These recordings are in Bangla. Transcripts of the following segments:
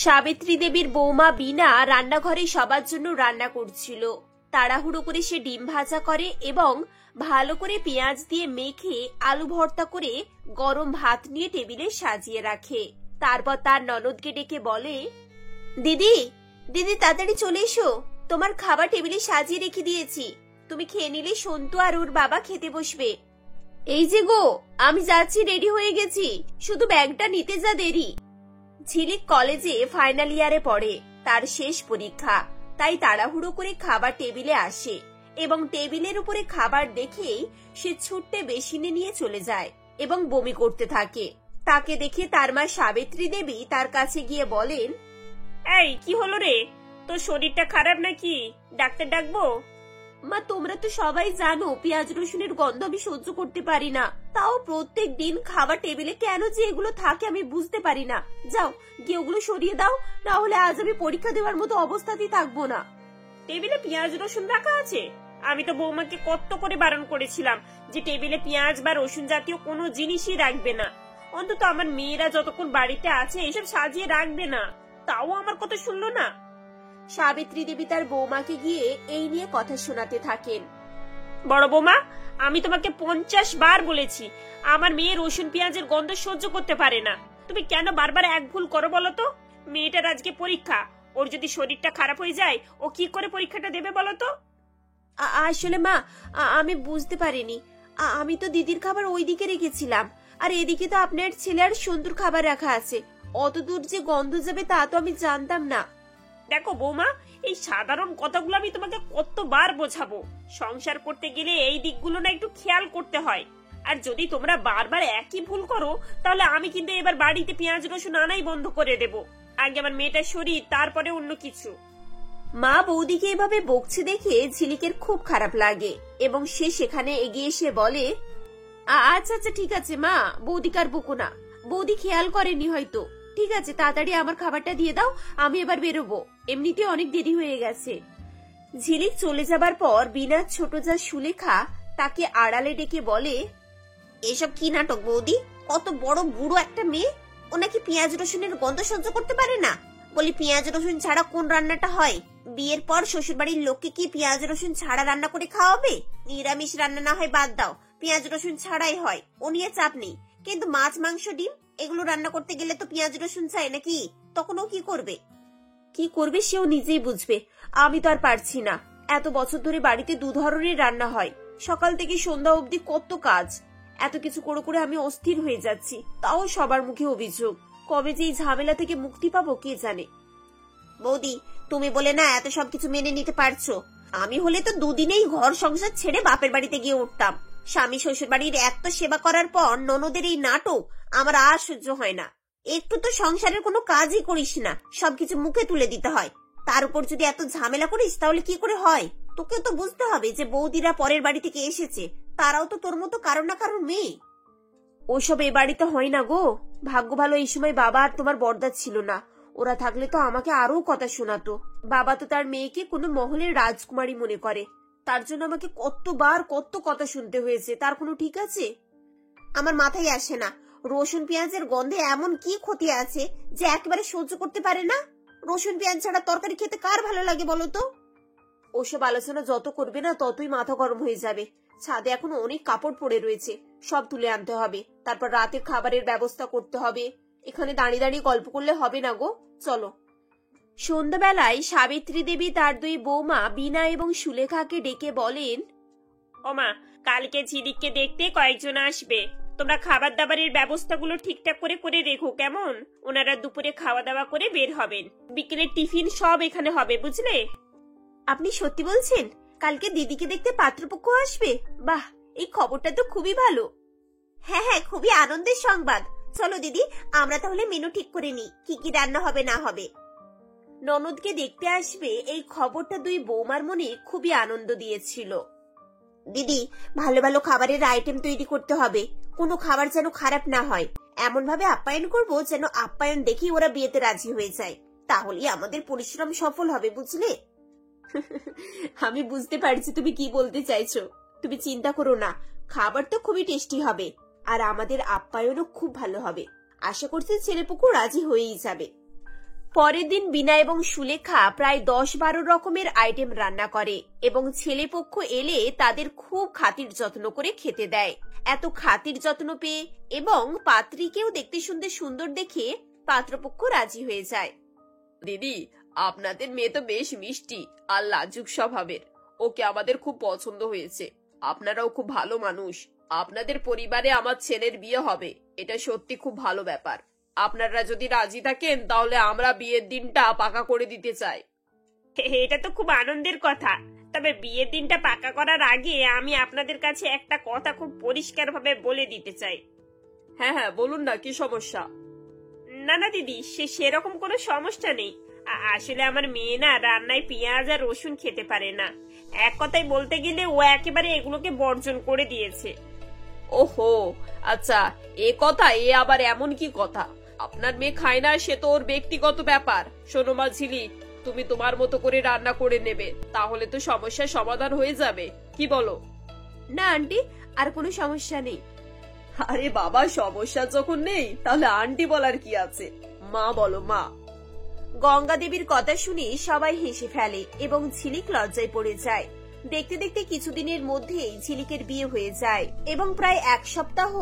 সাবিত্রী দেবীর বৌমা বিনা রান্নাঘরে সবার জন্য রান্না করছিল। তাড়াহুড়ো করে সে ডিম ভাজা করে এবং ভালো করে পেঁয়াজ দিয়ে মেখে আলু ভর্তা করে গরম ভাত নিয়ে টেবিলে সাজিয়ে রাখে। তারপর তার ননদকে ডেকে বলে, দিদি দিদি তাড়াতাড়ি চলে এসো, তোমার খাবার টেবিলে সাজিয়ে রেখে দিয়েছি, তুমি খেয়ে নিলে সন্তু আর ওর বাবা খেতে বসবে। এই যে গো, আমি যাচ্ছি, রেডি হয়ে গেছি, শুধু ব্যাগটা নিতে যা দেরি। ঝিলিক কলেজে ফাইনাল ইয়ারে পড়ে, তার শেষ পরীক্ষা, তাই তাড়াহুড়ো করে খাবার টেবিলে আসে এবং টেবিলের উপরে খাবার দেখেই সে ছুটতে বেসিনে নিয়ে চলে যায় এবং বমি করতে থাকে। তাকে দেখে তার মা সাবিত্রী দেবী তার কাছে গিয়ে বলেন, এই কি হলো রে, তোর শরীরটা খারাপ নাকি? ডাক্তার ডাকবো? মা তোমরা তো সবাই জানো পেঁয়াজ রসুনের গন্ধ আমি সহ্য করতে পারি না, তাও প্রত্যেক দিন খাবার টেবিলে কেন যে এগুলো থাকে আমি বুঝতে পারি না। যাও গিয়ে ওগুলো সরিয়ে দাও, না হলে আজ আমি পরীক্ষা দেওয়ার মতো অবস্থাতেই থাকবো না। টেবিলে পেঁয়াজ রসুন রাখা আছে? আমি তো বৌমাকে কত করে বারণ করেছিলাম যে টেবিলে পেঁয়াজ বা রসুন জাতীয় কোনো জিনিসই রাখবে না, অন্তত আমার মেয়েরা যতক্ষণ বাড়িতে আছে এসব সাজিয়ে রাখবে না, তাও আমার কথা শুনলো না। সাবিত্রী দেবী তার বৌমাকে গিয়ে এই নিয়ে কথা শোনাতে থাকেন। বড় বৌমা, আমি তোমাকে 50 বার বলেছি আমার মেয়ে রসুন পেঁয়াজের গন্ধ সহ্য করতে পারে না, তুমি কেন বারবার এক ভুল করো বলো তো? মেয়েটার আজকে পরীক্ষা, ওর যদি শরীরটা খারাপ হয়ে যায় ও কি করে পরীক্ষাটা দেবে বলো তো? আসলে মা আমি বুঝতে পারিনি, আমি তো দিদির খাবার ওইদিকে রেখেছিলাম, আর এদিকে তো আপনার ছেলে আর সন্তুর খাবার রাখা আছে, অত দূর যে গন্ধ যাবে তা তো আমি জানতাম না। দেখো বৌমা, এই সাধারণ কথাগুলো আমি তোমাকে কতবার বোঝাবো, সংসার করতে গেলে এই দিকগুলো না একটু খেয়াল করতে হয়। আর যদি তোমরা বারবার একই ভুল করো তাহলে আমি কিন্তু এবার বাড়িতে পেঁয়াজ রসুন আনাই বন্ধ করে দেব। আগে আমার মেয়েটার শরীর, তারপরে অন্য কিছু। মা বৌদিকে এভাবে বকছে দেখে ঝিলিকের খুব খারাপ লাগে এবং সে সেখানে এগিয়ে এসে বলে, আচ্ছা আচ্ছা ঠিক আছে মা, বৌদিকে আর বকো না, বৌদি খেয়াল করেনি হয়তো, ঠিক আছে তাড়াতাড়ি আমার খাবারটা দিয়ে দাও, আমি এবার বেরোবো, এমনিতে অনেক দেরি হয়ে গেছে। ঝিলিক চলে যাবার পর বিনা ছোট যা সুলেখা তাকে আড়ালে ডেকে বলে, এসব কি নাটক বৌদি, কত বড় বুড়ো একটা মেয়ে, ও নাকি পেঁয়াজ রসুনের গন্ধ সহ্য করতে পারে না? বলি পেঁয়াজ রসুন ছাড়া কোন রান্নাটা হয়? বিয়ের পর শ্বশুর বাড়ির লোককে কি পেঁয়াজ রসুন ছাড়া রান্না করে খাওয়াবে? নিরামিষ রান্না না হয় বাদ দাও, পেঁয়াজ রসুন ছাড়াই হয়, ও নিয়ে চাপ নেই, কিন্তু মাছ মাংস ডিম এগুলো রান্না করতে গেলে তো পেঁয়াজ রসুন চাই নাকি? তখন ও কি করবে? কি করবে সেও নিজেই বুঝবে, আমি তো আর পারছি না। এত বছর ধরে বাড়িতে 2 ধরনের রান্না হয়, সকাল থেকে সন্ধ্যা অবধি কত কাজ, এত কিছু করে করে আমি অস্থির হয়ে যাচ্ছি, তাও সবার মুখে অভিযোগ, কবে যে এই ঝামেলা থেকে মুক্তি পাবো কে জানে। বৌদি তুমি বলে না এত সবকিছু মেনে নিতে পারছো, আমি হলে তো 2 দিনেই ঘর সংসার ছেড়ে বাপের বাড়িতে গিয়ে উঠতাম। স্বামী শ্বশুর বাড়ির এত সেবা করার পর ননদের এই নাটক আমার আর সহ্য হয় না। একটু তো সংসারের কোনো কাজই করিস না, সবকিছু মুখে তুলে দিতে হয়, তার উপর যদি এত ঝামেলা করিস তাহলে কি করে হয়? তোকে তো বুঝতে হবে যে বৌদিরা পরের বাড়ি থেকে এসেছে, তারাও তো তোর মতো কারো না কারোর মেয়ে। ওসব এ বাড়িতে হয় না গো, ভাগ্য ভালো এই সময় বাবা আর তোমার বড়দা ছিল না, ওরা থাকলে তো আমাকে আরো কথা শোনাতো। বাবা তো তার মেয়েকে কোনো মহলের রাজকুমারী মনে করে, তার জন্য আমাকে কতবার কত কথা শুনতে হয়েছে, তার কোনো ঠিক আছে? আমার মাথায় আসে না, রসুন পেঁয়াজের গন্ধে এমন কি ক্ষতি আছে যে একেবারে সহ্য করতে পারে না? রসুন পেঁয়াজ ছাড়া তরকারি খেতে কার ভালো লাগে বলো তো? ওসব আলোচনা যত করবে না ততই মাথা গরম হয়ে যাবে। ছাদে এখন অনেক কাপড় পড়ে রয়েছে, সব তুলে আনতে হবে, তারপর রাতের খাবারের ব্যবস্থা করতে হবে, এখানে দাঁড়িয়ে দাঁড়িয়ে গল্প করলে হবে না গো, চলো। সন্ধ্যাবেলায় সাবিত্রী দেবী তার 2 বৌমা বিনা এবং সুলেখাকে ডেকে বলেন, ওমা, কালকে ঝিলিককে দেখতে কয়েকজন আসবে, তোমরা খাবার দাবারের ব্যবস্থাগুলো ঠিকঠাক করে করে রেখো কেমন? ওনারা দুপুরে খাওয়া দাওয়া করে বের হবেন, বিকেলের টিফিন সব এখানে হবে, বুঝলে? আপনি সত্যি বলছেন? কালকে দিদিকে দেখতে পাত্রপক্ষ আসবে? বাহ, এই খবরটা তো খুবই ভালো। হ্যাঁ হ্যাঁ, খুবই আনন্দের সংবাদ। চলো দিদি, আমরা তাহলে মেনু ঠিক করে নিই, কি কি রান্না হবে না হবে। ননদকে দেখতে আসবে এই খবরটা 2 বৌমার মনে খুবই আনন্দ দিয়েছিল। দিদি, ভালো ভালো খাবারের আইটেম তৈরি করতে হবে, কোনো খাবার যেন খারাপ না হয়, এমন ভাবে আপ্যায়ন করবো যেন আপ্যায়ন দেখি ওরা বিয়েতে রাজি হয়ে যায়, তাহলেই আমাদের পরিশ্রম সফল হবে, বুঝলে? আমি বুঝতে পারছি তুমি কি বলতে চাইছো, তুমি চিন্তা করো না, খাবার তো খুবই টেস্টি হবে, আর আমাদের আপ্যায়নও খুব ভালো হবে, আশা করছি ছেলেপুকু রাজি হয়েই যাবে। পরের দিন বিনা এবং সুলেখা প্রায় 10-12 রকমের আইটেম রান্না করে এবং ছেলেপক্ষ এলে তাদের খুব খাতির যত্ন করে খেতে দেয়। এত খাতির যত্ন পেয়ে এবং পাত্রীকেও দেখতে শুনতে সুন্দর দেখে পাত্রপক্ষ রাজি হয়ে যায়। দিদি, আপনাদের মেয়ে তো বেশ মিষ্টি আর লাজুক স্বভাবের। ওকে আমাদের খুব পছন্দ হয়েছে। আপনারাও খুব ভালো মানুষ। আপনাদের পরিবারে আমার ছেলের বিয়ে হবে, এটা সত্যি খুব ভালো ব্যাপার। আপনারা যদি রাজি থাকেন তাহলে আমরা বিয়ের দিনটা পাকা করে দিতে চাই। এটা তো খুব আনন্দের কথা। তবে বিয়ের দিনটা পাকা করার আগে আমি আপনাদের কাছে একটা কথা খুব পরিষ্কারভাবে বলে দিতে চাই। হ্যাঁ হ্যাঁ, বলুন না, কি সমস্যা? না না দিদি, সেরকম কোনো সমস্যা নেই। আসলে আমার মেয়ে না রান্নায় পেঁয়াজ আর রসুন খেতে পারে না। এক কথায় বলতে গেলে ও একেবারে এগুলোকে বর্জন করে দিয়েছে। ওহো, আচ্ছা, এ কথা, এ আবার এমন কি কথা? আপনার মেয়ে খায় না সে তো ওর ব্যক্তিগত ব্যাপার। শোনো মা ঝিলি, তুমি তোমার মতো করে রান্না করে নেবে, তাহলে তো সমস্যার সমাধান হয়ে যাবে। কি বলো? না আন্টি, আর কোনো সমস্যা নেই। আরে বাবা, সমস্যা যখন নেই তাহলে আন্টি বলার কি আছে? মা বলো, মা। গঙ্গা দেবীর কথা শুনে সবাই হেসে ফেলে এবং ঝিলিক লজ্জায় পড়ে যায়। দেখতে দেখতে কিছুদিনের মধ্যেই ঝিলিকের বিয়ে হয়ে যায় এবং প্রায় 1 সপ্তাহ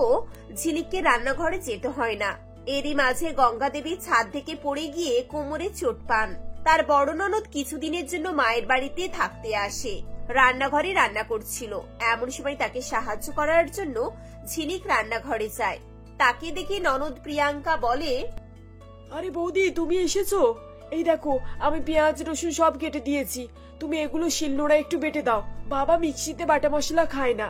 ঝিলিককে রান্নাঘরে যেতে হয় না। এরই মাঝে গঙ্গা দেবী ছাদ থেকে পড়ে গিয়ে কোমরে চোট পান। তার বড় ননদ কিছুদিনের জন্য মায়ের বাড়িতে থাকতে আসে। রান্নাঘরে রান্না করছিল, এমন সময় তাকে সাহায্য করার জন্য ঝিলিক রান্নাঘরে যায়। তাকে দেখে ননদ প্রিয়াঙ্কা বলে, আরে বৌদি, তুমি এসেছো? এই দেখো, আমি পেঁয়াজ রসুন সব কেটে দিয়েছি। তুমি এগুলো শিলনোড়ায় একটু বেটে দাও। বাবা মিক্সিতে বাটা মশলা খায় না।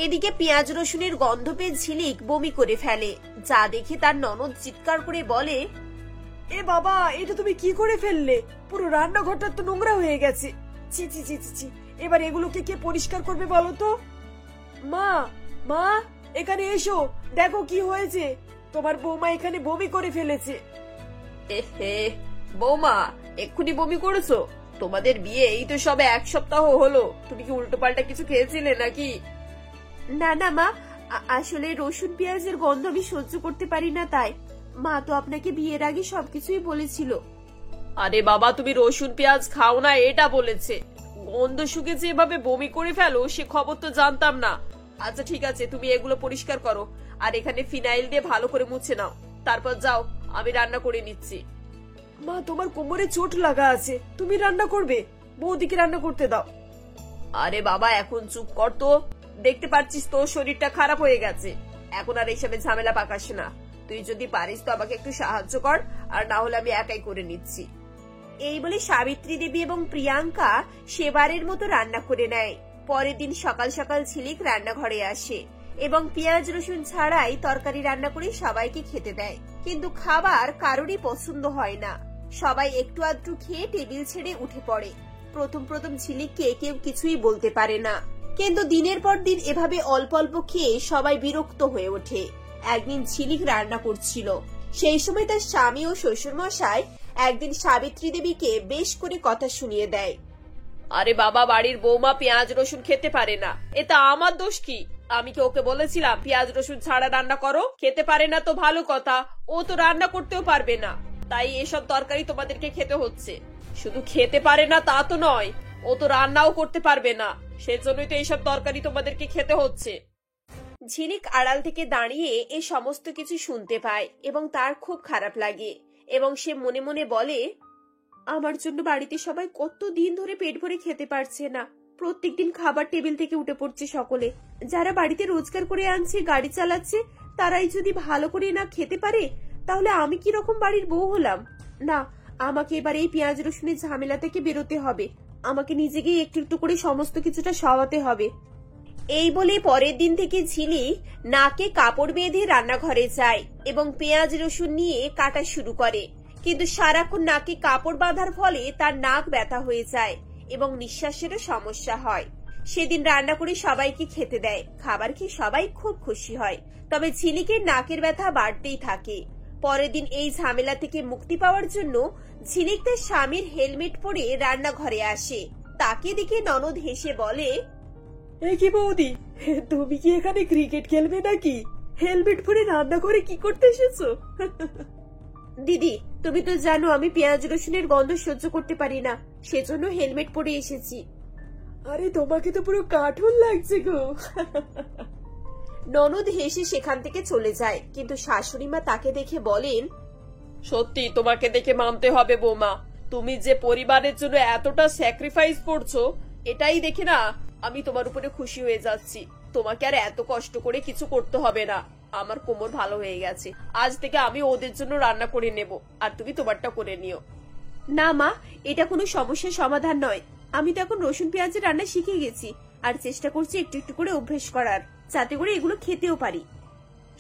এদিকে পেঁয়াজ রসুনের গন্ধ পেয়ে ঝিলিক বমি করে ফেলে, যা দেখে তার ননদ চিৎকার করে বলে, এ বাবা, এটা তুমি কি করে ফেললে? পুরো রান্নাঘরটা তো নোংরা হয়ে গেছে। ছি ছি ছি ছি, এবার এগুলোকে কে পরিষ্কার করবে বলো তো? মা, মা, এখানে এসো, দেখো কি হয়েছে। তোমার বৌমা এখানে বমি করে ফেলেছে। এহে, বৌমা এক্ষুনি বমি করেছো? তোমাদের বিয়ে এই তো সবে 1 সপ্তাহ হলো। তুমি কি উল্টো পাল্টা কিছু খেয়েছিলে নাকি? না না মা, আসলে রসুন পেঁয়াজের গন্ধ আমি সহ্য করতে পারি না, তাই। মা তো আপনাকে বিয়ের আগে সবকিছুই বলেছিল। আরে বাবা, তুমি রসুন পেঁয়াজ খাও না এটা বলেছে। গন্ধ শুকেছে এভাবে বমি করে ফেলো, সে খবর তো জানতাম না। আচ্ছা ঠিক আছে, তুমি এগুলো পরিষ্কার করো আর এখানে ফিনাইল দিয়ে ভালো করে মুছে নাও। তারপর যাও, আমি রান্না করে নিচ্ছি। মা, তোমার কোমরে চোট লাগা আছে, তুমি রান্না করবে? বৌদিকে রান্না করতে দাও। আরে বাবা, এখন চুপ কর তো। দেখতে পাচ্ছিস তোর শরীরটা খারাপ হয়ে গেছে। এখন আর এইসবে ঝামেলা পাকাস না। তুই যদি পারিস তো আমাকে একটু সাহায্য কর, আর না হলে আমি একাই করে নিচ্ছি। এই বলে সাবিত্রী দেবী এবং প্রিয়াঙ্কা সেবারের মতো রান্না করে নেয়। পরের দিন সকাল সকাল ঝিলিক রান্নাঘরে আসে এবং পেঁয়াজ রসুন ছাড়াই তরকারি রান্না করে সবাইকে খেতে দেয়। কিন্তু খাবার কারোরই পছন্দ হয় না। সবাই একটু আধটু খেয়ে টেবিল ছেড়ে উঠে পড়ে। প্রথম প্রথম ঝিলিককে কেউ কিছুই বলতে পারে না, কিন্তু দিনের পর দিন এভাবে অল্প অল্প খেয়ে সবাই বিরক্ত হয়ে ওঠে। একদিন ঝিলিক রান্না করছিল, সেই সময় তার স্বামী ও শ্বশুর মশাই একদিন সাবিত্রী দেবীকে বেশ করে কথা শুনিয়ে দেয়। আরে বাবা, বাড়ির বৌমা পেঁয়াজ রসুন খেতে পারে না, এটা আমার দোষ কি? আমি কি ওকে বলেছিলাম পেঁয়াজ রসুন ছাড়া রান্না করো? খেতে পারে না তো ভালো কথা, ও তো রান্না করতেও পারবে না, তাই এসব তরকারি তোমাদেরকে খেতে হচ্ছে। শুধু খেতে পারে না তা তো নয়, ও তো রান্নাও করতে পারবে না, সেজন্যই তো এইসব তরকারি তোমাদেরকে খেতে হচ্ছে। ঝিলিক আড়াল থেকে দাঁড়িয়ে এই সমস্ত কিছু শুনতে পায় এবং তার খুব খারাপ লাগে এবং সে মনে মনে বলে, আমার জন্য বাড়িতে সবাই কত দিন ধরে পেট ভরে খেতে পারছে না। প্রত্যেকদিন খাবার টেবিল থেকে উঠে পড়ছে সকলে। যারা বাড়িতে রোজগার করে আনছে, গাড়ি চালাচ্ছে, তারাই যদি ভালো করে না খেতে পারে তাহলে আমি কি রকম বাড়ির বউ হলাম? না, আমাকে এবার এই পেঁয়াজ রসুনের ঝামেলা থেকে বেরোতে হবে। আমাকে নিজেকেই একটু একটু করে সমস্ত কিছুটা সওয়াতে হবে। এই বলে পরের দিন থেকে ঝিলিক নাকে কাপড় বেঁধে রান্নাঘরে যায় এবং পেঁয়াজ রসুন নিয়ে কাটা শুরু করে। কিন্তু সারাক্ষণ নাকে কাপড় বাঁধার ফলে তার নাক ব্যথা হয়ে যায় এবং নিঃশ্বাসেরও সমস্যা হয়। সেদিন রান্না করে সবাইকে খেতে দেয়। খাবার খেয়ে সবাই খুব খুশি হয়, তবে ঝিলিকের নাকের ব্যথা বাড়তেই থাকে। পরের দিন এই ঝামেলা থেকে মুক্তি পাওয়ার জন্য ঝিলিক তার স্বামীর হেলমেট পরে রান্নাঘরে আসে। তাকে দেখে ননদ হেসে বলে, এ কি বৌদি, তুমি কি এখানে ক্রিকেট খেলবে নাকি? হেলমেট পরে রান্না করে কি করতে এসেছো? দিদি, তুমি তো জানো আমি পেঁয়াজ রসুনের গন্ধ সহ্য করতে পারি না, সেজন্য হেলমেট পরে এসেছি। আরে তোমাকে তো পুরো কার্টুন লাগছে গো। ননদ হেসে সেখান থেকে চলে যায়, কিন্তু শাশুড়ি মা তাকে দেখে বলেন, সত্যি তোমাকে দেখে মানতে হবে বৌমা, তুমি যে পরিবারের জন্য এতটা স্যাক্রিফাইস করছো, এটাই দেখে না আমি তোমার উপরে খুশি হয়ে যাচ্ছি। তোমাকে আর এত কষ্ট করে কিছু করতে হবে না। আমার কোমর ভালো হয়ে গেছে, আজ থেকে আমি ওদের জন্য রান্না করে নেব, আর তুমি তোমারটা করে নিও। না মা, এটা কোনো সমস্যার সমাধান নয়। আমি তো এখন রসুন পেঁয়াজের রান্না শিখে গেছি, আর চেষ্টা করছি একটু একটু করে অভ্যেস করার, যাতে করে এগুলো খেতেও পারি।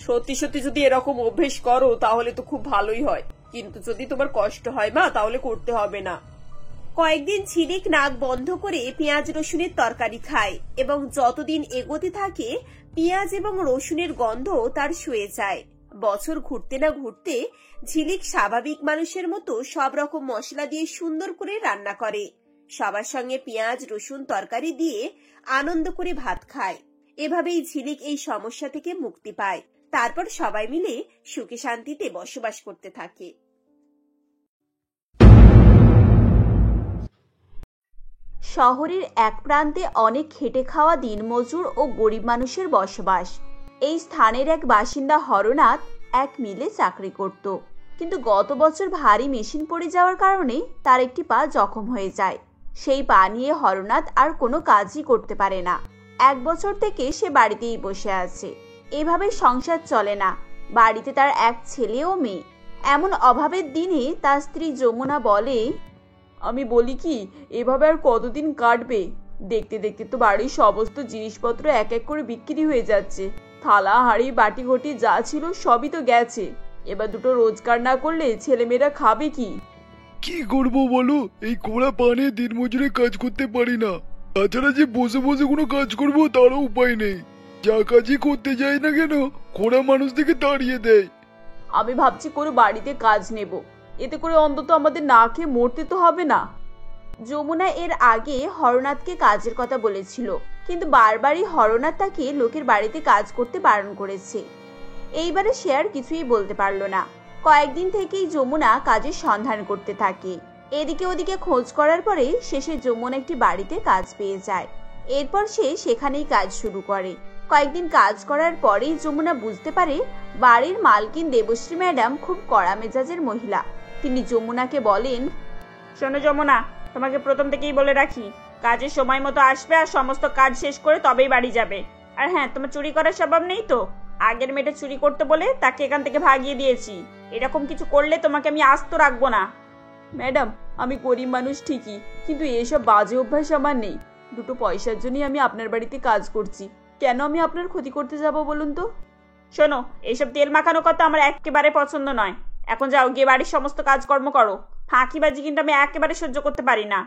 সত্যি সত্যি যদি এরকম অভ্যেস করো তাহলে তো খুব ভালোই হয়, কিন্তু যদি তোমার কষ্ট হয় মা তাহলে করতে হবে না। কয়েকদিন ঝিলিক নাক বন্ধ করে পেঁয়াজ রসুনের তরকারি খায়, এবং যতদিন এগোতে থাকে পেঁয়াজ এবং রসুনের গন্ধ তার শুয়ে যায়। বছর ঘুরতে না ঘুরতে ঝিলিক স্বাভাবিক মানুষের মতো সব রকম মশলা দিয়ে সুন্দর করে রান্না করে, সবার সঙ্গে পেঁয়াজ রসুন তরকারি দিয়ে আনন্দ করে ভাত খায়। এভাবেই ঝিলিক এই সমস্যা থেকে মুক্তি পায়। তারপর সবাই মিলে সুখে শান্তিতে বসবাস করতে থাকে। শহরের এক প্রান্তে অনেক খেটে খাওয়া দিনমজুর ও গরিব মানুষের বসবাস। এই স্থানের এক বাসিন্দা হরনাথ এক মিলে চাকরি করত, কিন্তু গত বছর ভারী মেশিন পড়ে যাওয়ার কারণে তার একটি পা জখম হয়ে যায়। সেই পা নিয়ে হরনাথ আর কোনো কাজই করতে পারে না। 1 বছর থেকে সে বাড়িতেই বসে আছে। এভাবে সংসার চলে না। বাড়িতে তার এক ছেলে ও মেয়ে। এমন অভাবের দিনে তার স্ত্রী যমুনা বলে, আমি বলি কি, এভাবে আর কতদিন কাটবে? দেখতে দেখতে তো বাড়ির সমস্ত জিনিসপত্র এক এক করে বিক্রি হয়ে যাচ্ছে। থালা হাঁড়ি বাটি ঘটি যা ছিল সবই তো গেছে। এবার দুটো রোজগার না করলে ছেলেমেয়েরা খাবে কি? কি করবো বলো, এই কোড়া পানে দিনমজুরে কাজ করতে পারি না। তাছাড়া যে বসে বসে কোনো কাজ করবো তারও উপায় নেই। যা কাজই করতে যাই না কেন কোড়া মানুষ থেকে তাড়িয়ে দেয়। আমি ভাবছি কোনো বাড়িতে কাজ নেব, এতে করে অন্তত আমাদের না খেয়ে মরতে তো হবে না। যমুনা এর আগে হরনাথকে কাজের কথা বলেছিল, কিন্তু বারবারই হরনাথ তাকে লোকের বাড়িতে কাজ করতে বারণ করেছে। এইবারে সে আর কিছুই বলতে পারল না। কয়েকদিন থেকেই যমুনা কাজের সন্ধান করতে থাকে। এদিকে ওদিকে খোঁজ করার পরে শেষে যমুনা একটি বাড়িতে কাজ পেয়ে যায়। এরপর সে সেখানেই কাজ শুরু করে। কয়েকদিন কাজ করার পরেই যমুনা বুঝতে পারে বাড়ির মালকিন দেবশ্রী ম্যাডাম খুব কড়া মেজাজের মহিলা। তিনি যমুনাকে বলেন, শোনো যমুনা, তোমাকে প্রথম থেকেই বলে রাখি, কাজের সময় মতো আসবে আর সমস্ত কাজ শেষ করে তবেই বাড়ি যাবে। আর হ্যাঁ, তোমার চুরি করার স্বভাব নেই তো? আগের মেয়েটা চুরি করতে বলে তাকে এখান থেকে ভাগিয়ে দিয়েছি। এরকম কিছু করলে তোমাকে আমি আস্ত রাখবো না। ম্যাডাম, আমি গরিব মানুষ ঠিকই, কিন্তু এসব বাজে অভ্যাস আমার নেই। দুটো পয়সার জন্যই আমি আপনার বাড়িতে কাজ করছি। কেন আমি আপনার ক্ষতি করতে যাব বলুন তো? শোনো, এইসব তেল মাখানো কথা আমার একেবারে পছন্দ নয়। এখন যাও, গিয়ে বাড়ির সমস্ত কাজকর্ম করো। ফাঁকিবাজি কিন্তু আমি একেবারে সহ্য করতে পারি না।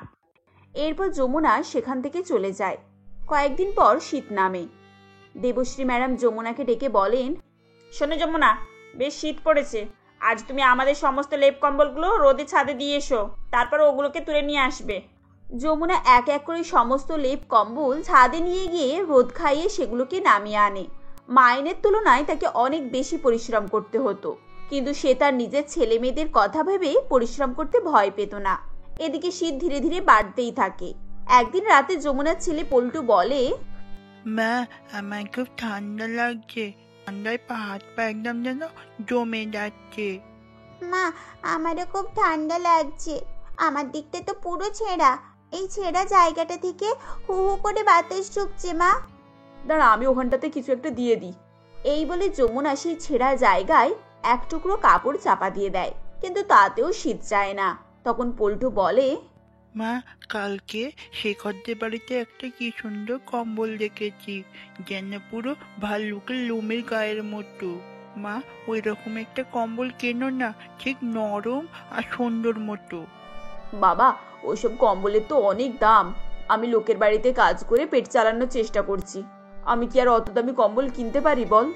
এরপর যমুনা সেখান থেকে চলে যায়। কয়েকদিন পর শীত নামে। দেবশ্রী ম্যাডাম যমুনাকে ডেকে বলেন, শোনো যমুনা, বেশ শীত পড়েছে। আজ তুমি আমাদের সমস্ত লেপ কম্বলগুলো রোদে ছাদে দিয়ে এসো, তারপর ওগুলোকে তুলে নিয়ে আসবে। যমুনা এক এক করে সমস্ত লেপ কম্বল ছাদে নিয়ে গিয়ে রোদ খাইয়ে সেগুলোকে নামিয়ে আনে। মাইনের তুলনায় তাকে অনেক বেশি পরিশ্রম করতে হতো, কিন্তু সে তার নিজের ছেলে মেয়েদের কথা ভেবে পরিশ্রম করতে ভয় পেত না। এদিকে শীত ধীরে ধীরে বাড়তেই থাকে। একদিন রাতে যমুনার ছেলে পল্টু বলে, মা, আমার খুব ঠান্ডা লাগছে। ঠান্ডায় হাত পা একদম যেন জমে যাচ্ছে। মা, আমারও খুব ঠান্ডা লাগছে। আমার দিকটা তো পুরো ছেঁড়া। এই ছেঁড়া জায়গাটা থেকে হু হু করে বাতাস ঢুকছে। মা, দাঁড়া, আমি ওখানটাতে কিছু একটা দিয়ে দিই। এই বলে যমুনা সেই ছেঁড়া জায়গায় এক টুকরো কাপড় চাপা দিয়ে দেয়, কিন্তু তাতেও শীত যায় না। তখন পল্টু বলে, মা, কালকে শেখরদের বাড়িতে একটা কি সুন্দর কম্বল দেখেছি, যেন পুরো ভাল্লুকের লোমের গায়ের মতো। মা, ওই রকম একটা কম্বল কেনো না, ঠিক নরম আর সুন্দর মতো। বাবা, ওইসব কম্বলের তো অনেক দাম। আমি লোকের বাড়িতে কাজ করে পেট চালানোর চেষ্টা করছি। আমি কি আর অত দামি কম্বল কিনতে পারি বল?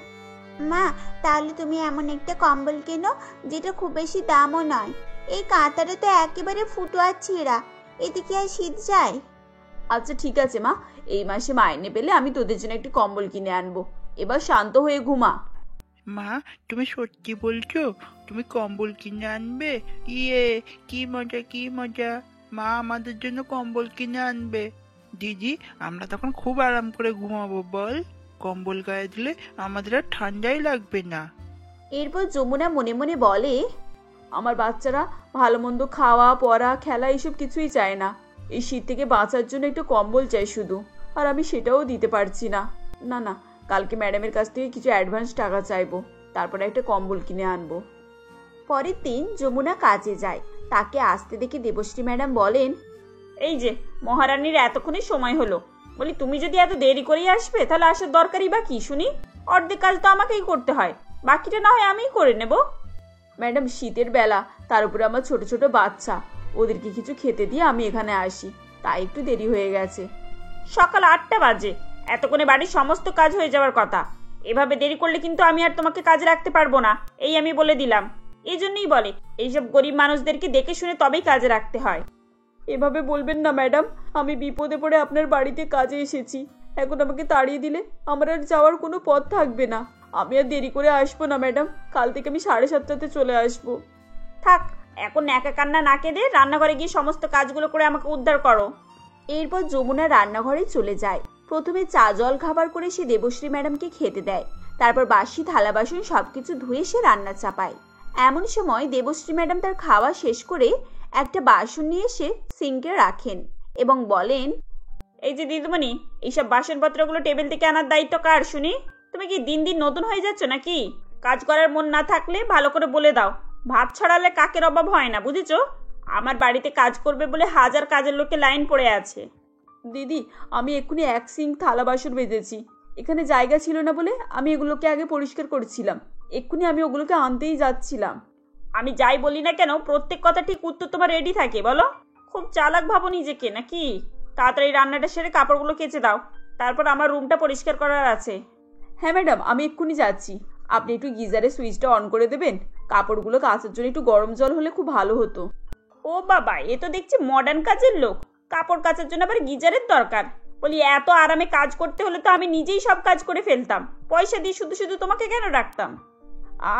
মা, তাহলে তুমি এমন একটা কম্বল কেনো যেটা খুব বেশি দামও নয়। এই কাঁথাটা তো একেবারে ফুটো আর ছেঁড়া, এতে কি আর শীত যায়? আচ্ছা ঠিক আছে মা, এই মাসে মাইনে পেলে আমি তোদের জন্য একটি কম্বল কিনে আনবো। এবার শান্ত হয়ে ঘুমা। মা, তুমি সত্যি বলছো? তুমি কম্বল কিনে আনবে? ইয়ে, কি মজা কি মজা! মা আমাদের জন্য কম্বল কিনে আনবে। দিদি, আমরা তখন খুব আরাম করে ঘুমাবো বল? কম্বল গায়ে দিলে আমাদের আর ঠান্ডাই লাগবে না। এরপর যমুনা মনে মনে বলে, আমার বাচ্চারা ভালো মন্দ খাওয়া পড়া খেলা এসব কিছুই চায় না, এই শীত থেকে বাঁচার জন্য একটু কম্বল চাই শুধু, আর আমি সেটাও দিতে পারছি না। না না, কালকে ম্যাডামের কাছ থেকে কিছু অ্যাডভান্স টাকা চাইবো, তারপরে একটা কম্বল কিনে আনবো। পরের দিন যমুনা কাজে যায়। তাকে আসতে দেখে দেবশ্রী ম্যাডাম বলেন, এই যে মহারানীর এতক্ষণে সময় হলো, বলি তুমি যদি এত দেরি করেই আসবে তাহলে আসার দরকারই বা কি শুনি? অর্ধেক কাজ তো আমাকেই করতে হয়, বাকিটা না হয় আমিই করে নেব। ম্যাডাম শীতের বেলা, তার উপরে আমার ছোট ছোট বাচ্চা, ওদেরকে কিছু খেতে দিয়ে আমি এখানে আসি, তাই একটু দেরি হয়ে গেছে। সকাল 8টা বাজে, এতক্ষণে বাড়ির সমস্ত কাজ হয়ে যাওয়ার কথা। এভাবে দেরি করলে কিন্তু আমি আর তোমাকে কাজে রাখতে পারবো না, এই আমি বলে দিলাম। এই জন্যই বলে এইসব গরিব মানুষদেরকে দেখে শুনে তবেই কাজে রাখতে হয়। এভাবে বলবেন না ম্যাডাম, আমি বিপদে পড়ে আপনার বাড়িতে কাজে এসেছি, এখন আমাকে তাড়িয়ে দিলে আমার আর যাওয়ার কোনো পথ থাকবে না। আমি আর দেরি করে আসবো না ম্যাডাম, কাল থেকে আমি 7:30টাতে চলে আসবো। থাক, এখন একা কান্না না কেঁদে রান্নাঘরে গিয়ে সমস্ত কাজগুলো করে আমাকে উদ্ধার করো। এরপর যমুনা রান্নাঘরে চলে যায়। প্রথমে চা জল খাবার করে সে দেবশ্রী ম্যাডামকে খেতে দেয়, তারপর বাসি থালা বাসন সবকিছু ধুয়ে সে রান্না চাপায়। এমন সময় দেবশ্রী ম্যাডাম তার খাওয়া শেষ করে একটা বাসন নিয়ে এসে সিঙ্কে রাখেন এবং বলেন, এই যে দিদিমণি, এইসব বাসনপত্রগুলো টেবিল থেকে আনার দায়িত্ব কার শুনি? তুমি কি দিন দিন নতুন হয়ে যাচ্ছ নাকি? কাজ করার মন না থাকলে ভালো করে বলে দাও, ভাত ছড়ালে কাকের অভাব হয় না, বুঝেছো? আমার বাড়িতে কাজ করবে বলে হাজার কাজের লোকে লাইন পড়ে আছে। দিদি, আমি এক্ষুনি এক সিঙ্ক থালা বাসন বেজেছি, এখানে জায়গা ছিল না বলে আমি এগুলোকে আগে পরিষ্কার করছিলাম, এক্ষুনি আমি ওগুলোকে আনতেই যাচ্ছিলাম। আমি যাই বলি না কেন প্রত্যেক কথা ঠিক উত্তর তোমার রেডি থাকে বলো? খুব চালাক ভাবো নিজেকে নাকি? তাড়াতাড়ি রান্নাটা সেরে কাপড়গুলো কেচে দাও, তারপর আমার রুমটা পরিষ্কার করার আছে। হ্যাঁ ম্যাডাম, আমি এক্ষুনি যাচ্ছি। আপনি একটু গিজারের সুইচটা অন করে দেবেন, কাপড়গুলো কাচার জন্য একটু গরম জল হলে খুব ভালো হতো। ও বাবা, এ তো দেখছি মডার্ন কাজের লোক, কাপড় কাচার জন্য আবার গিজারের দরকার। বলি এত আরামে কাজ করতে হলে তো আমি নিজেই সব কাজ করে ফেলতাম, পয়সা দিয়ে শুধু শুধু তোমাকে কেন রাখতাম?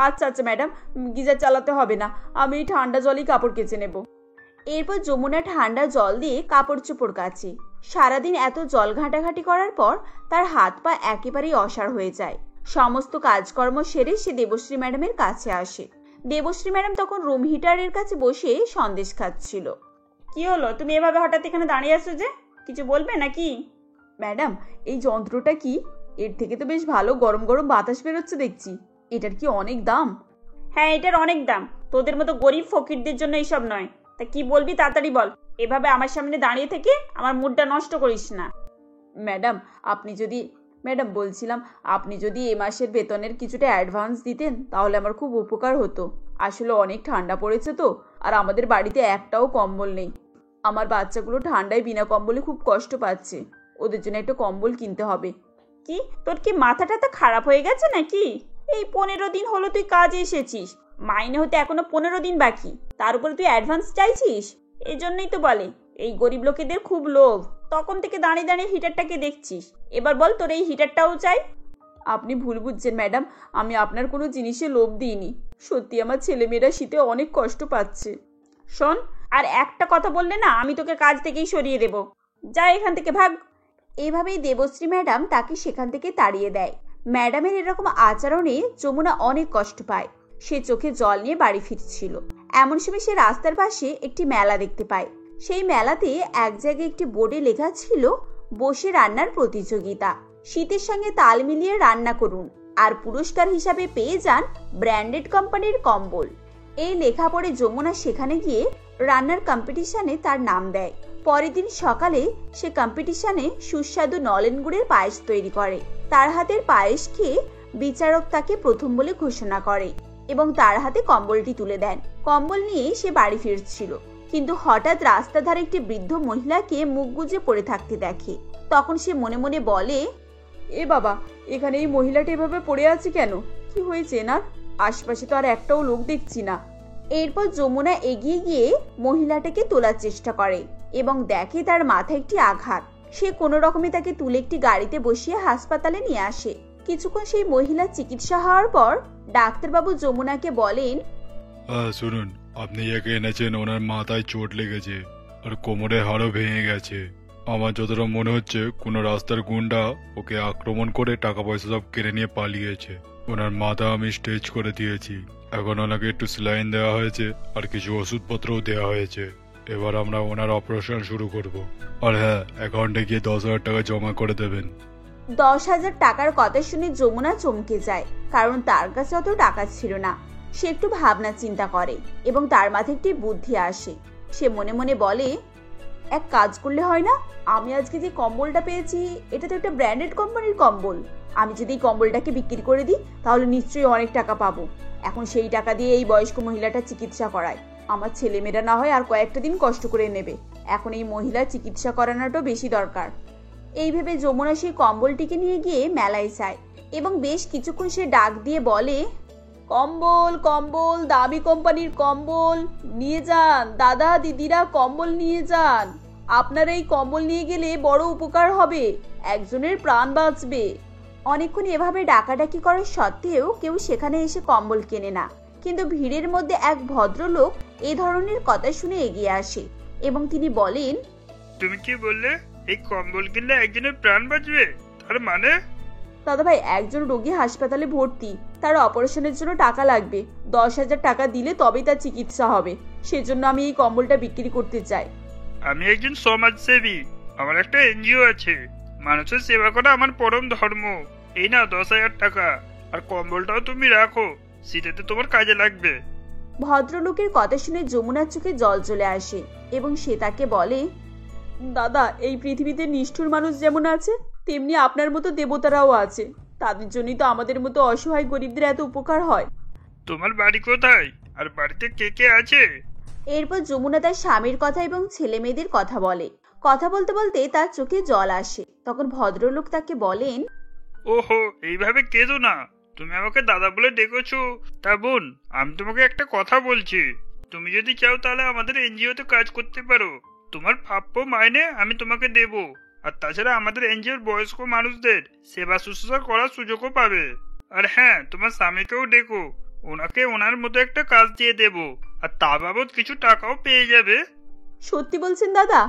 আচ্ছা আচ্ছা ম্যাডাম, গিজার চালাতে হবে না, আমি ঠান্ডা জলই কাপড় কেচে নেব। এরপর যমুনা ঠান্ডা জল দিয়ে কাপড় চোপড় কাচে। সারাদিন এত জল ঘাটাঘাটি করার পর তার হাত পা একেবারেই অসাড় হয়ে যায়। সমস্ত কাজকর্ম সেরে সে দেবশ্রী ম্যাডামের কাছে আসে। দেবশ্রী ম্যাডাম তখন রুম হিটারের কাছে বসে সন্দেশ খাচ্ছিল। কি হলো, তুমি এভাবে হঠাৎ এখানে দাঁড়িয়ে আছো যে? কিছু বলবে নাকি? ম্যাডাম, এই যন্ত্রটা কি? এর থেকে তো বেশ ভালো গরম গরম বাতাস বেরোচ্ছে দেখছি, এটার কি অনেক দাম? হ্যাঁ, এটার অনেক দাম, তোদের মতো গরিব ফকিরদের জন্য এইসব নয়। তা কি বলবি তাড়াতাড়ি বল, এভাবে আমার সামনে দাঁড়িয়ে থেকে আমার মুডটা নষ্ট করিস না। ম্যাডাম বলছিলাম, আপনি যদি এ মাসের বেতনের কিছুটা অ্যাডভান্স দিতেন তাহলে আমার খুব উপকার হতো। আসলে অনেক ঠান্ডা পড়েছে তো, আর আমাদের বাড়িতে একটাও কম্বল নেই। আমার বাচ্চাগুলো ঠান্ডায় বিনা কম্বলে খুব কষ্ট পাচ্ছে, ওদের জন্য একটা কম্বল কিনতে হবে। কি, তোর কি মাথাটা খারাপ হয়ে গেছে নাকি? এই 15 দিন হলো তুই কাজে এসেছিস, মাইনে হতে এখনো 15 দিন বাকি, তার উপরে তুই অ্যাডভান্স চাইছিস? এই জন্যই তো বলে এই গরিব লোকেদের খুব লোভ। তখন থেকে দাঁড়িয়ে দাঁড়িয়ে হিটারটাকে দেখছিস, এবার বল তোর এই হিটারটাও চাই? আপনি ভুল বুঝছেন ম্যাডাম, আমি আপনার কোনো জিনিসে লোভ দিইনি। সত্যি আমার ছেলেমেয়েরা শীতে অনেক কষ্ট পাচ্ছে। শোন, আর একটা কথা বললে না আমি তোকে কাজ থেকেই সরিয়ে দেব, যা এখান থেকে ভাগ। এভাবেই দেবশ্রী ম্যাডাম তাকে সেখান থেকে তাড়িয়ে দেয়। ম্যাডামের এরকম আচরণে যমুনা অনেক কষ্ট পায়। সে চোখে জল নিয়ে বাড়ি ফিরছিল। এমন সময় সে রাস্তার পাশে একটি মেলা দেখতে পায়। সেই মেলাতে এক জায়গায় একটি বোর্ডে লেখা ছিল বসে রান্নার প্রতিযোগিতা, শীতের সঙ্গে তাল মিলিয়ে রান্না করুন আর পুরস্কার হিসাবে পেয়ে যান ব্র্যান্ডেড কোম্পানির কম্বল। এই লেখা পড়ে যমুনা সেখানে গিয়ে রান্নার কম্পিটিশনে তার নাম দেয়। পরের দিন সকালে সে কম্পিটিশনে সুস্বাদু নলেন গুড়ের পায়েস তৈরি করে। তার হাতের পায়েস খেয়ে বিচারক তাকে প্রথম বলে ঘোষণা করে এবং তার হাতে কম্বলটি তুলে দেন। কম্বল নিয়ে সে বাড়ি ফিরছিল, কিন্তু হঠাৎ রাস্তার ধারে একটি বৃদ্ধ মহিলাকে মুখ গুজে পড়ে থাকতে দেখে। তখন সে মনে মনে বলে, এ বাবা, এখানে এই মহিলাটা এভাবে পড়ে আছে কেন? কি হয়েছে এনার? আশপাশে তো আর একটাও লোক দেখছি না। এরপর যমুনা এগিয়ে গিয়ে মহিলাটাকে তোলার চেষ্টা করে এবং দেখে তার মাথায় একটি আঘাত। সে কোনো রকমে তাকে তুলে একটি গাড়িতে বসিয়ে হাসপাতালে নিয়ে আসে, কিছুক্ষণ সেই মহিলার চিকিৎসা হওয়ার পর ডাক্তারবাবু যমুনাকে বলেন, শুনুন, আপনি একে এনেছেন, ওনার মাথায় চোট লেগেছে আর কোমরের হাড়ও ভেঙে গেছে। আমার যতটা মনে হচ্ছে কোনো রাস্তার গুন্ডা ওকে আক্রমণ করে টাকা পয়সা সব কেড়ে নিয়ে পালিয়েছে। ওনার মাথা আমি স্টেচ করে দিয়েছি, এখন ওনাকে একটু স্যালাইন দেওয়া হয়েছে আর কিছু ওষুধপত্রও দেওয়া হয়েছে। এবার আমরা ওনার অপারেশন শুরু করব। আর হ্যাঁ, অ্যাকাউন্টে গিয়ে 10,000 টাকা জমা করে দেবেন। 10,000 টাকার কথা শুনে যমুনা চমকে যায়, কারণ তার কাছে অত টাকা ছিল না। সে একটু ভাবনা চিন্তা করে এবং তার মাথায় একটি বুদ্ধি আসে। সে মনে মনে বলে, এক কাজ করলে হয় না, আমি আজকে যে কম্বলটা পেয়েছি এটা তো একটা ব্র্যান্ডেড কোম্পানির কম্বল। আমি যদি এই কম্বলটাকে বিক্রি করে দিই তাহলে নিশ্চয়ই অনেক টাকা পাবো। এখন সেই টাকা দিয়ে এই বয়স্ক মহিলাটা চিকিৎসা করায়, আমার ছেলেমেয়েরা না হয় আর কয়েকটা দিন কষ্ট করে নেবে। এখন এই মহিলার চিকিৎসা করানোটাও বেশি দরকার। এই ভেবে যমুনা সেই কম্বলটিকে নিয়ে গিয়ে মেলায় যায় এবং বেশ কিছুক্ষণ সে ডাক দিয়ে বলে, কম্বল কম্বল, দামি কোম্পানির কম্বল নিয়ে যান, দাদা দিদিরা কম্বল নিয়ে যান। আপনারা এই কম্বল নিয়ে গেলে বড় উপকার হবে, একজনের প্রাণ বাঁচবে। অনেকক্ষণ এভাবে ডাকাডাকি করার সত্ত্বেও কেউ সেখানে এসে কম্বল কেনে না, কিন্তু ভিড়ের মধ্যে এক ভদ্রলোক এই ধরনের কথা শুনে এগিয়ে আসে এবং তিনি বলেন, তুমি কি বললে এই কম্বল কিনলে একজনের প্রাণ বাঁচবে? তার মানে? দাদা ভাই, একজন রোগী হাসপাতালে ভর্তি, তার অপারেশনের জন্য টাকা লাগবে। 10,000 টাকা দিলে তবেই তার চিকিৎসা হবে। সেজন্য আমি এই কম্বলটা বিক্রি করতে চাই। আমি একজন সমাজসেবী, আমার একটা এনজিও আছে। মানুষের সেবা করা আমার পরম ধর্ম। এই নাও 10,000 টাকা, আর কম্বলটাও তুমি রাখো, শীতেতে তোমার কাজে লাগবে। ভদ্রলোকের কথা শুনে যমুনার চোখে জল চলে আসে এবং সে তাকে বলে, দাদা, এই পৃথিবীতে নিষ্ঠুর মানুষ যেমন আছে তেমনি আপনার মতো দেবতারাও আছে। তাদের জন্যই তো আমাদের মতো অসহায় গরিবদের এত উপকার হয়। তোমার বাড়ি কোথায়, আর বাড়িতে কে কে আছে? এরপর যমুনা তার স্বামীর কথা এবং ছেলে মেয়েদের কথা বলে। কথা বলতে বলতে তার চোখে জল আসে। তখন ভদ্রলোক তাকে বলেন, ওহো, এইভাবে কেঁদো না। তুমি আমাকে দাদা বলে ডেকেছো। তা বোন, আমি তোমাকে একটা কথা বলছি। তুমি যদি চাও তাহলে আমাদের এনজিওতে কাজ করতে পারো। তোমার প্রাপ্য মাইনে আমি তোমাকে দেব। আর তাছাড়া আমাদের এনজিওর বয়স্ক মানুষদের সেবা শুশ্রূষা করার সুযোগও পাবে। আর হ্যাঁ, তোমার স্বামীকেও ডেকো, ওনাকে ওনার মতো একটা কাজ দিয়ে দেব, আর তা বাবদ কিছু টাকাও পেয়ে যাবে। সত্যি বলছেন দাদা?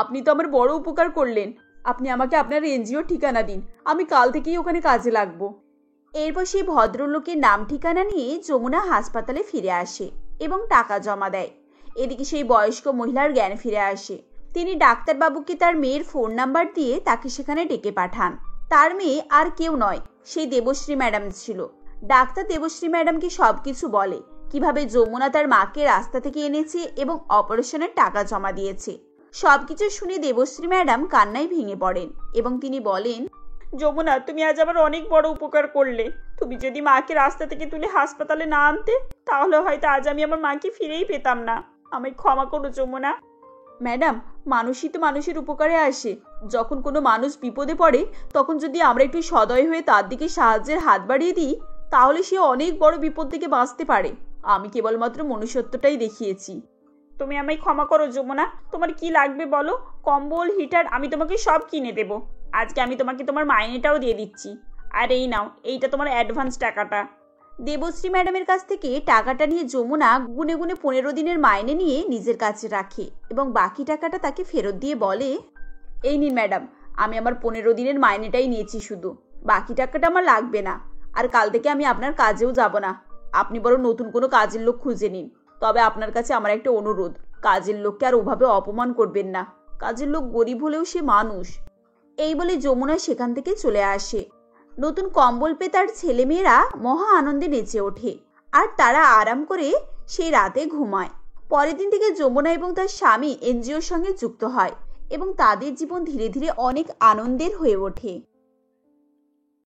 আপনি তো আমার বড় উপকার করলেন। আপনি আমাকে আপনার এনজিও ঠিকানা দিন, আমি কাল থেকেই ওখানে কাজে লাগবো। এরপর সেই ভদ্রলোকের নাম ঠিকানা নিয়ে যমুনা হাসপাতালে ফিরে আসে এবং টাকা জমা দেয়। এদিকে সেই বয়স্ক মহিলার জ্ঞান ফিরে আসে। তিনি ডাক্তারবাবুকে তার মেয়ের ফোন নাম্বার দিয়ে তাকে সেখানে ডেকে পাঠান। তার মেয়ে আর কেউ নয়, সেই দেবশ্রী ম্যাডাম ছিল। ডাক্তার দেবশ্রী ম্যাডামকে সবকিছু বলে, কিভাবে যমুনা তার মাকে রাস্তা থেকে এনেছে এবং অপারেশনের টাকা জমা দিয়েছে। সবকিছু শুনে দেবশ্রী ম্যাডাম কান্নায় ভেঙে পড়েন এবং তিনি বলেন, যমুনা, তুমি আজ আমার অনেক বড় উপকার করলে। তুমি যদি মাকে রাস্তা থেকে তুলে হাসপাতালে না আনতে তাহলে হয়তো আজ আমি আমার মাকে ফিরেই পেতাম না। আমায় ক্ষমা করো যমুনা। ম্যাডাম, মানুষই তো মানুষের উপকারে আসে। যখন কোনো মানুষ বিপদে পড়ে তখন যদি আমরা একটু সদয় হয়ে তার দিকে সাহায্যের হাত বাড়িয়ে দিই তাহলে সে অনেক বড় বিপদ থেকে বাঁচতে পারে। আমি কেবলমাত্র মনুষ্যত্বটাই দেখিয়েছি। তুমি আমায় ক্ষমা করো যমুনা। তোমার কি লাগবে বলো? কম্বল, হিটার আমি তোমাকে সব কিনে দেব। আজকে আমি তোমাকে তোমার মাইনেটাও দিয়ে দিচ্ছি। আর এই নাও, এইটা তোমার অ্যাডভান্স টাকাটা। দেবশ্রী ম্যাডামের কাছ থেকে টাকাটা নিয়ে যমুনা গুনে গুনে 15 দিনের মাইনে নিয়ে নিজের কাছে রাখে এবং বাকি টাকাটা তাকে ফেরত দিয়ে বলে, এই নিন ম্যাডাম, আমি আমার 15 দিনের মাইনেটাই নিয়েছি শুধু, বাকি টাকাটা আমার লাগবে না। আর কাল থেকে আমি আপনার কাজেও যাব না। আপনি বরং নতুন কোনো কাজের লোক খুঁজে নিন। তবে আপনার কাছে আমার একটা অনুরোধ, কাজের লোককে আর ওভাবে অপমান করবেন না। কাজের লোক গরিব হলেও সে মানুষ। এই বলে যমুনা সেখান থেকে চলে আসে। নতুন কম্বল পেয়ে তার ছেলেমেয়েরা মহা আনন্দে নেচে ওঠে আর তারা আরাম করে সেই রাতে ঘুমায়। পরের দিন থেকে যমুনা এবং তার স্বামী এনজিওর সঙ্গে যুক্ত হয় এবং তাদের জীবন ধীরে ধীরে অনেক আনন্দের হয়ে ওঠে।